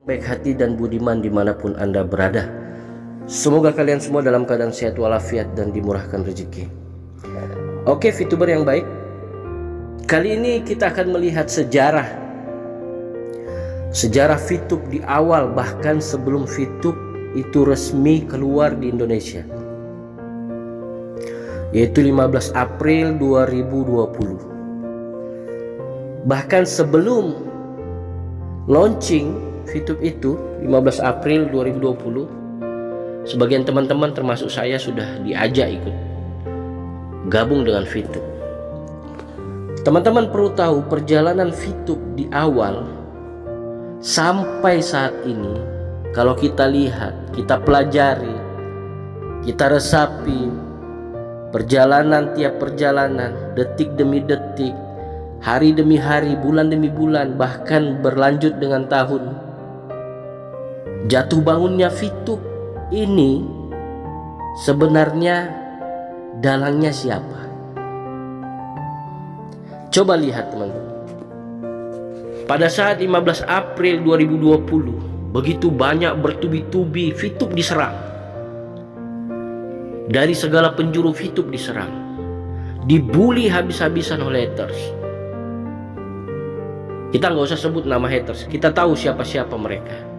Baik hati dan budiman dimanapun Anda berada. Semoga kalian semua dalam keadaan sehat walafiat dan dimurahkan rezeki. Oke, VTuber yang baik, kali ini kita akan melihat sejarah VTube di awal, bahkan sebelum VTube itu resmi keluar di Indonesia, yaitu 15 April 2020. Bahkan sebelum launching VTube itu 15 April 2020, sebagian teman-teman termasuk saya sudah diajak ikut gabung dengan VTube. Teman-teman perlu tahu perjalanan VTube di awal sampai saat ini, kalau kita lihat, kita pelajari, kita resapi perjalanan tiap perjalanan, detik demi detik, hari demi hari, bulan demi bulan, bahkan berlanjut dengan tahun. Jatuh bangunnya VTube ini sebenarnya dalangnya siapa? Coba lihat teman-teman. Pada saat 15 April 2020, begitu banyak bertubi-tubi VTube diserang. Dari segala penjuru VTube diserang, dibully habis-habisan oleh haters. Kita nggak usah sebut nama haters, kita tahu siapa-siapa mereka.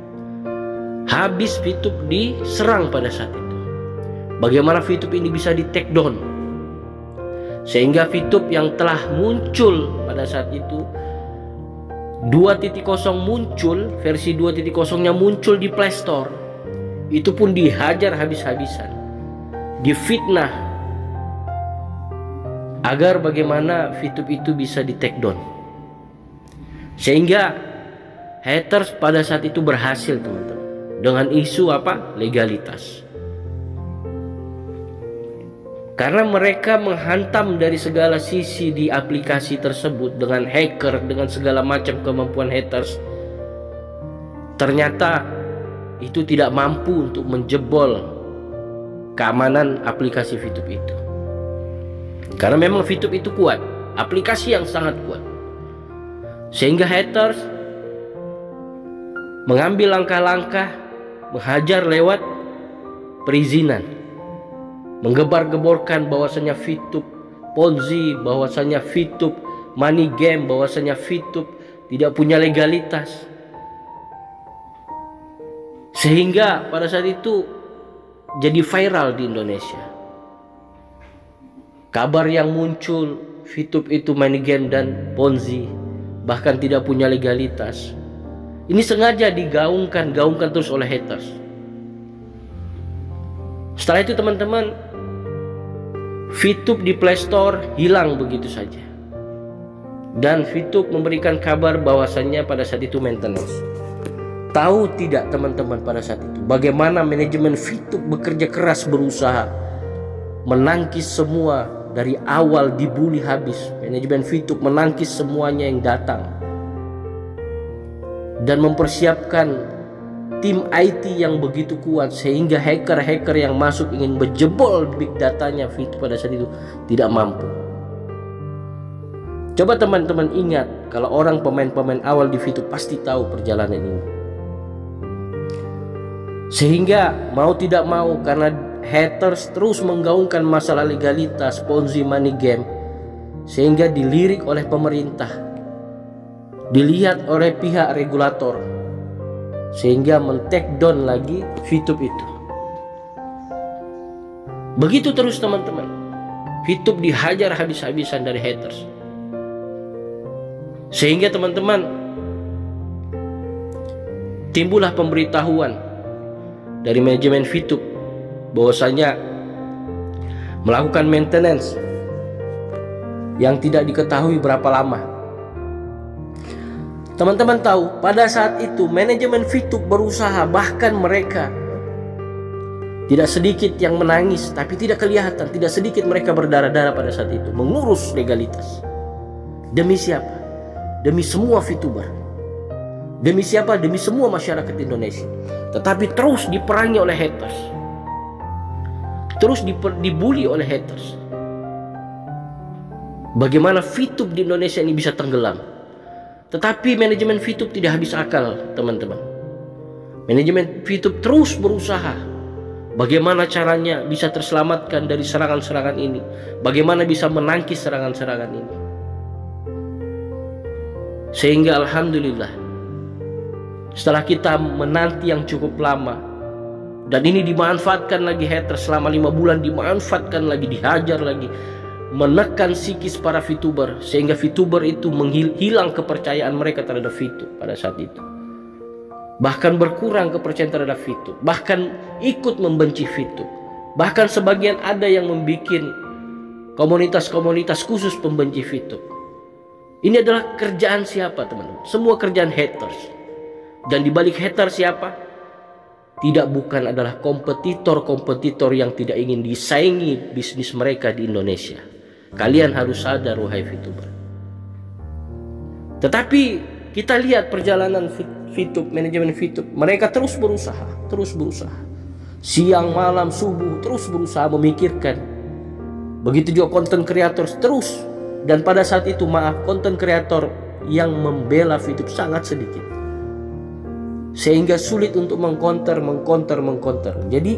Habis VTube diserang pada saat itu. Bagaimana VTube ini bisa di take down, sehingga VTube yang telah muncul pada saat itu 2.0 muncul, versi 2.0-nya muncul di Play Store, itu pun dihajar habis-habisan, difitnah agar bagaimana VTube itu bisa di take down, sehingga haters pada saat itu berhasil teman-teman dengan isu apa? Legalitas. Karena mereka menghantam dari segala sisi di aplikasi tersebut dengan hacker, dengan segala macam kemampuan haters, ternyata itu tidak mampu untuk menjebol keamanan aplikasi VTube itu. Karena memang VTube itu kuat, aplikasi yang sangat kuat, sehingga haters mengambil langkah-langkah menghajar lewat perizinan, menggebar-geborkan bahwasanya VTube Ponzi, bahwasanya VTube money game, bahwasanya VTube tidak punya legalitas. Sehingga pada saat itu jadi viral di Indonesia. Kabar yang muncul VTube itu money game dan Ponzi, bahkan tidak punya legalitas, ini sengaja digaungkan terus oleh haters. Setelah itu teman-teman, VTube di Play Store hilang begitu saja. Dan VTube memberikan kabar bahwasannya pada saat itu maintenance. Tahu tidak teman-teman pada saat itu bagaimana manajemen VTube bekerja keras, berusaha menangkis semua dari awal, dibully habis. Manajemen VTube menangkis semuanya yang datang dan mempersiapkan tim IT yang begitu kuat, sehingga hacker-hacker yang masuk ingin menjebol big datanya VTube pada saat itu tidak mampu. Coba teman-teman ingat, kalau orang pemain-pemain awal di VTube pasti tahu perjalanan ini. Sehingga mau tidak mau, karena haters terus menggaungkan masalah legalitas Ponzi money game, sehingga dilirik oleh pemerintah, dilihat oleh pihak regulator, sehingga men-take down lagi VTube itu. Begitu terus teman-teman, VTube dihajar habis-habisan dari haters, sehingga teman-teman timbullah pemberitahuan dari manajemen VTube bahwasanya melakukan maintenance yang tidak diketahui berapa lama. Teman-teman tahu, pada saat itu manajemen VTube berusaha, bahkan mereka tidak sedikit yang menangis, tapi tidak kelihatan, tidak sedikit mereka berdarah-darah pada saat itu mengurus legalitas. Demi siapa? Demi semua VTuber. Demi siapa? Demi semua masyarakat Indonesia. Tetapi terus diperangi oleh haters, terus dibully oleh haters. Bagaimana VTube di Indonesia ini bisa tenggelam? Tetapi manajemen VTube tidak habis akal, teman-teman. Manajemen VTube terus berusaha bagaimana caranya bisa terselamatkan dari serangan-serangan ini, bagaimana bisa menangkis serangan-serangan ini. Sehingga alhamdulillah, setelah kita menanti yang cukup lama, dan ini dimanfaatkan lagi haters selama 5 bulan, dimanfaatkan lagi, dihajar lagi, menekan psikis para VTuber, sehingga VTuber itu hilang kepercayaan mereka terhadap VTube pada saat itu. Bahkan berkurang kepercayaan terhadap VTube, bahkan ikut membenci VTube. Bahkan sebagian ada yang membuat komunitas-komunitas khusus pembenci VTube. Ini adalah kerjaan siapa, teman-teman? Semua kerjaan haters. Dan dibalik haters siapa? Tidak bukan adalah kompetitor-kompetitor yang tidak ingin disaingi bisnis mereka di Indonesia. Kalian harus sadar, wahai VTuber. Tetapi kita lihat perjalanan VTube, manajemen VTube, mereka terus berusaha. Siang, malam, subuh, terus berusaha memikirkan. Begitu juga content creators terus. Dan pada saat itu, content creator yang membela VTube sangat sedikit. Sehingga sulit untuk mengcounter. Jadi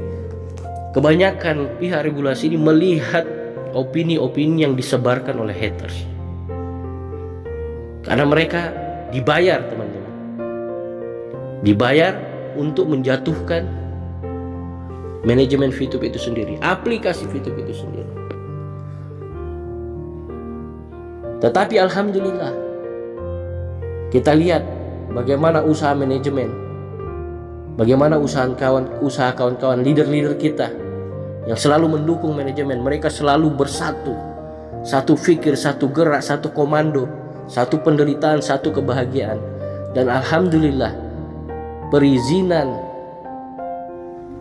kebanyakan pihak regulasi ini melihat opini-opini yang disebarkan oleh haters. Karena mereka dibayar, teman-teman. Dibayar untuk menjatuhkan manajemen VTube itu sendiri, aplikasi VTube itu sendiri. Tetapi alhamdulillah, kita lihat bagaimana usaha manajemen, bagaimana usaha kawan-kawan leader-leader kita yang selalu mendukung manajemen. Mereka selalu bersatu, satu fikir, satu gerak, satu komando, satu penderitaan, satu kebahagiaan. Dan alhamdulillah, perizinan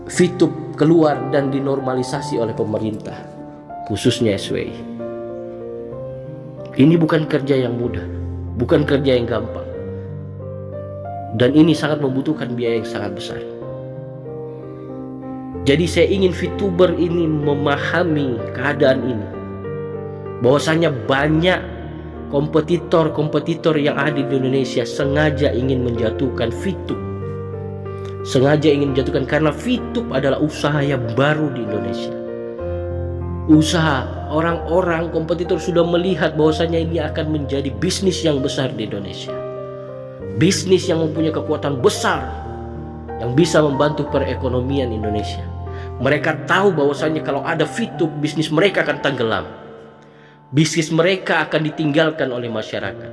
VTube keluar dan dinormalisasi oleh pemerintah, khususnya SWI. Ini bukan kerja yang mudah, bukan kerja yang gampang, dan ini sangat membutuhkan biaya yang sangat besar. Jadi saya ingin VTuber ini memahami keadaan ini, bahwasanya banyak kompetitor yang ada di Indonesia sengaja ingin menjatuhkan VTube, karena VTube adalah usaha yang baru di Indonesia. Usaha orang-orang kompetitor sudah melihat bahwasanya ini akan menjadi bisnis yang besar di Indonesia, bisnis yang mempunyai kekuatan besar yang bisa membantu perekonomian Indonesia. Mereka tahu bahwasanya kalau ada VTube, bisnis mereka akan tenggelam, bisnis mereka akan ditinggalkan oleh masyarakat,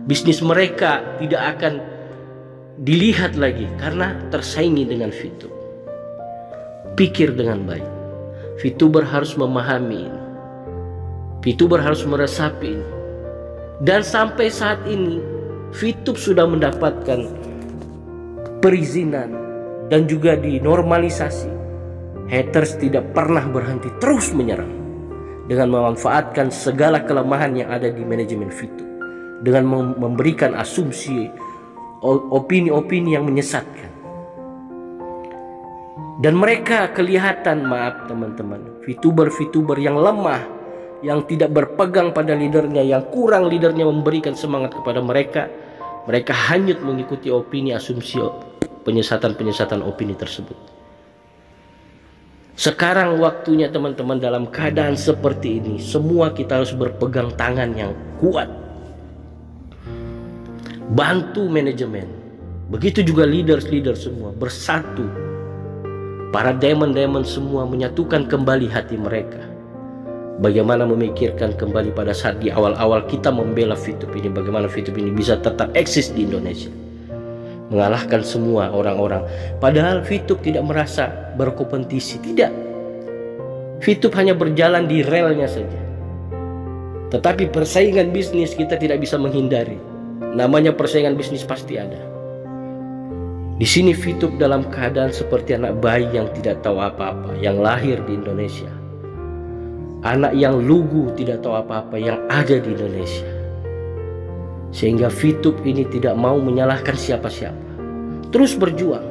bisnis mereka tidak akan dilihat lagi karena tersaingi dengan VTube. Pikir dengan baik. VTuber harus memahami ini. VTuber harus meresapi ini. Dan sampai saat ini VTube sudah mendapatkan perizinan dan juga dinormalisasi. Haters tidak pernah berhenti terus menyerang dengan memanfaatkan segala kelemahan yang ada di manajemen VTube, dengan memberikan asumsi, opini-opini yang menyesatkan. Dan mereka kelihatan, maaf teman-teman, VTuber yang lemah, yang tidak berpegang pada leadernya, yang kurang leadernya memberikan semangat kepada mereka. Mereka hanyut mengikuti opini, asumsi, penyesatan opini tersebut. Sekarang waktunya teman-teman, dalam keadaan seperti ini, semua kita harus berpegang tangan yang kuat. Bantu manajemen. Begitu juga leaders semua bersatu. Para demon semua menyatukan kembali hati mereka. Bagaimana memikirkan kembali pada saat di awal-awal kita membela VTube ini, bagaimana VTube ini bisa tetap eksis di Indonesia, mengalahkan semua orang-orang. Padahal VTube tidak merasa berkompetisi, tidak. VTube hanya berjalan di relnya saja. Tetapi persaingan bisnis kita tidak bisa menghindari. Namanya persaingan bisnis pasti ada. Di sini VTube dalam keadaan seperti anak bayi yang tidak tahu apa-apa, yang lahir di Indonesia. Anak yang lugu tidak tahu apa-apa yang ada di Indonesia. Sehingga VTube ini tidak mau menyalahkan siapa-siapa. Terus berjuang.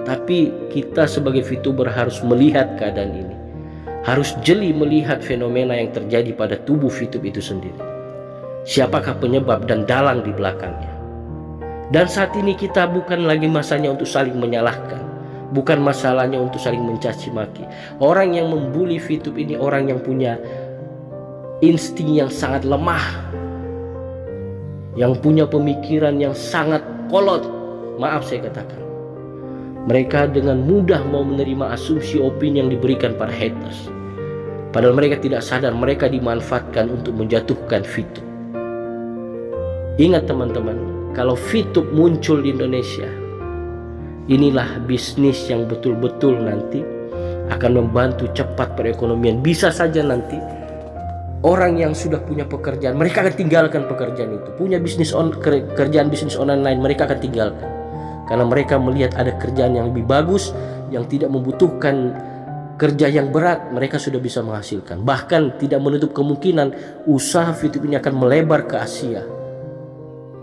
Tetapi kita sebagai VTuber harus melihat keadaan ini. Harus jeli melihat fenomena yang terjadi pada tubuh VTube itu sendiri. Siapakah penyebab dan dalang di belakangnya? Dan saat ini kita bukan lagi masanya untuk saling menyalahkan, bukan masalahnya untuk saling mencaci maki. Orang yang membuli VTube ini orang yang punya insting yang sangat lemah, yang punya pemikiran yang sangat kolot. Maaf saya katakan, mereka dengan mudah mau menerima asumsi opini yang diberikan para haters, padahal mereka tidak sadar mereka dimanfaatkan untuk menjatuhkan VTube. Ingat teman-teman, kalau VTube muncul di Indonesia, inilah bisnis yang betul-betul nanti akan membantu cepat perekonomian. Bisa saja nanti orang yang sudah punya pekerjaan, mereka akan tinggalkan pekerjaan itu. Punya kerjaan bisnis online lain, mereka akan tinggalkan. Karena mereka melihat ada kerjaan yang lebih bagus, yang tidak membutuhkan kerja yang berat, mereka sudah bisa menghasilkan. Bahkan tidak menutup kemungkinan usaha VTube ini akan melebar ke Asia.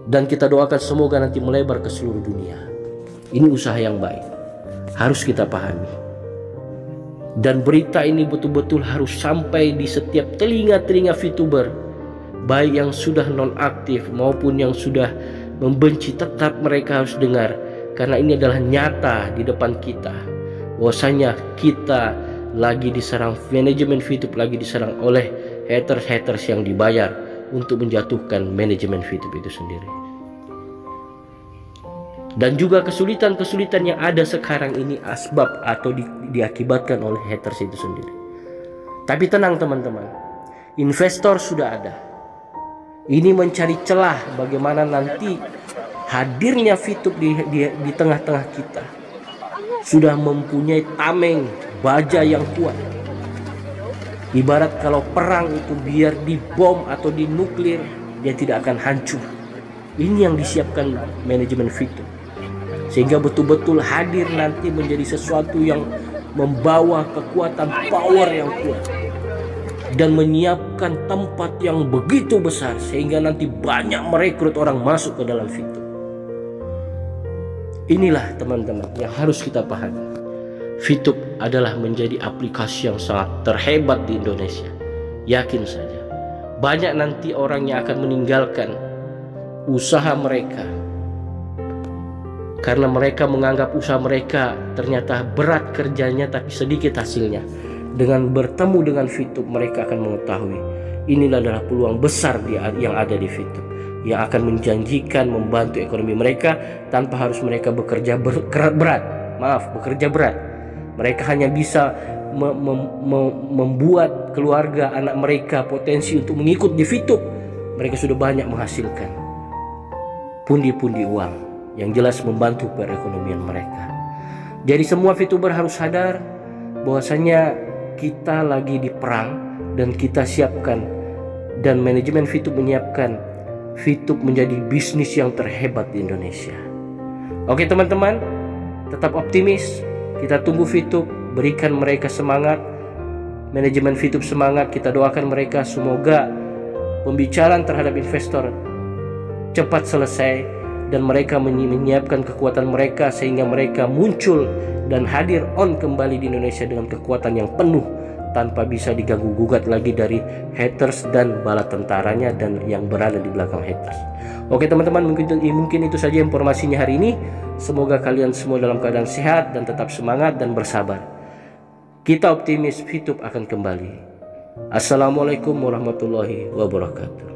Dan kita doakan semoga nanti melebar ke seluruh dunia. Ini usaha yang baik, harus kita pahami. Dan berita ini betul-betul harus sampai di setiap telinga-telinga VTuber, baik yang sudah nonaktif maupun yang sudah membenci, tetap mereka harus dengar. Karena ini adalah nyata di depan kita, bahwasanya kita lagi diserang, manajemen VTube lagi diserang oleh haters-haters yang dibayar untuk menjatuhkan manajemen VTube itu sendiri. Dan juga kesulitan-kesulitan yang ada sekarang ini asbab atau diakibatkan oleh haters itu sendiri. Tapi tenang teman-teman, investor sudah ada. Ini mencari celah bagaimana nanti hadirnya VTube di tengah-tengah kita sudah mempunyai tameng baja yang kuat. Ibarat kalau perang itu biar dibom atau dinuklir, dia tidak akan hancur. Ini yang disiapkan manajemen VTube, sehingga betul-betul hadir nanti menjadi sesuatu yang membawa kekuatan power yang kuat dan menyiapkan tempat yang begitu besar sehingga nanti banyak merekrut orang masuk ke dalam VTube. Inilah teman-teman yang harus kita pahami. VTube adalah menjadi aplikasi yang sangat terhebat di Indonesia. Yakin saja, banyak nanti orang yang akan meninggalkan usaha mereka karena mereka menganggap usaha mereka ternyata berat kerjanya tapi sedikit hasilnya. Dengan bertemu dengan VTube, mereka akan mengetahui inilah adalah peluang besar yang ada di VTube, yang akan menjanjikan membantu ekonomi mereka tanpa harus mereka bekerja berat. Mereka hanya bisa membuat keluarga anak mereka potensi untuk mengikut di VTube. Mereka sudah banyak menghasilkan pundi-pundi uang yang jelas membantu perekonomian mereka. Jadi semua VTuber harus sadar bahwasanya kita lagi di perang dan kita siapkan, dan manajemen VTube menyiapkan VTube menjadi bisnis yang terhebat di Indonesia. Oke teman-teman, tetap optimis. Kita tunggu VTube, berikan mereka semangat. Manajemen VTube semangat. Kita doakan mereka semoga pembicaraan terhadap investor cepat selesai dan mereka menyiapkan kekuatan mereka sehingga mereka muncul dan hadir on kembali di Indonesia dengan kekuatan yang penuh tanpa bisa diganggu gugat lagi dari haters dan bala tentaranya dan yang berada di belakang haters. Oke teman-teman, mungkin itu saja informasinya hari ini. Semoga kalian semua dalam keadaan sehat dan tetap semangat dan bersabar. Kita optimis VTube akan kembali. Assalamualaikum warahmatullahi wabarakatuh.